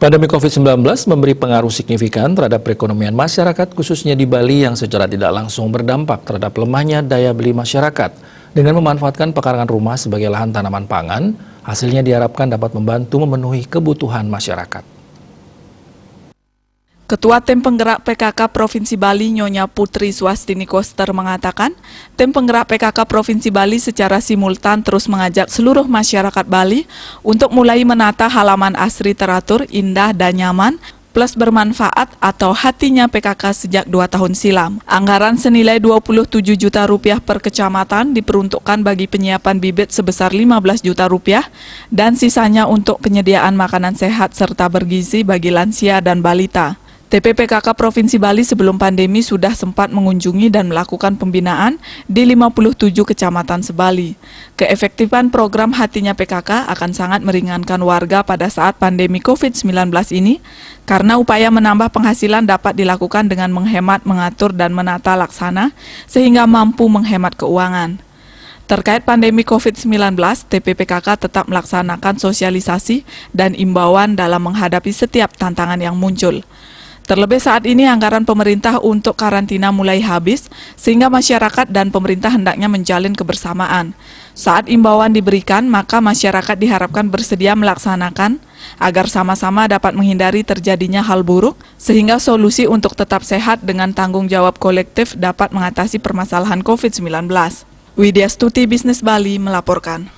Pandemi COVID-19 memberi pengaruh signifikan terhadap perekonomian masyarakat, khususnya di Bali yang secara tidak langsung berdampak terhadap lemahnya daya beli masyarakat. Dengan memanfaatkan pekarangan rumah sebagai lahan tanaman pangan, hasilnya diharapkan dapat membantu memenuhi kebutuhan masyarakat. Ketua Tim Penggerak PKK Provinsi Bali Nyonya Putri Swastini Koster mengatakan, Tim Penggerak PKK Provinsi Bali secara simultan terus mengajak seluruh masyarakat Bali untuk mulai menata halaman asri teratur, indah dan nyaman, plus bermanfaat atau hatinya PKK sejak 2 tahun silam. Anggaran senilai 27 juta rupiah per kecamatan diperuntukkan bagi penyiapan bibit sebesar 15 juta rupiah dan sisanya untuk penyediaan makanan sehat serta bergizi bagi lansia dan balita. TPPKK Provinsi Bali sebelum pandemi sudah sempat mengunjungi dan melakukan pembinaan di 57 kecamatan sebali. Keefektifan program Hatinya PKK akan sangat meringankan warga pada saat pandemi COVID-19 ini, karena upaya menambah penghasilan dapat dilakukan dengan menghemat, mengatur, dan menata laksana, sehingga mampu menghemat keuangan. Terkait pandemi COVID-19, TPPKK tetap melaksanakan sosialisasi dan imbauan dalam menghadapi setiap tantangan yang muncul. Terlebih saat ini anggaran pemerintah untuk karantina mulai habis, sehingga masyarakat dan pemerintah hendaknya menjalin kebersamaan. Saat imbauan diberikan, maka masyarakat diharapkan bersedia melaksanakan agar sama-sama dapat menghindari terjadinya hal buruk, sehingga solusi untuk tetap sehat dengan tanggung jawab kolektif dapat mengatasi permasalahan COVID-19. Widya Stuti, Bisnis Bali, melaporkan.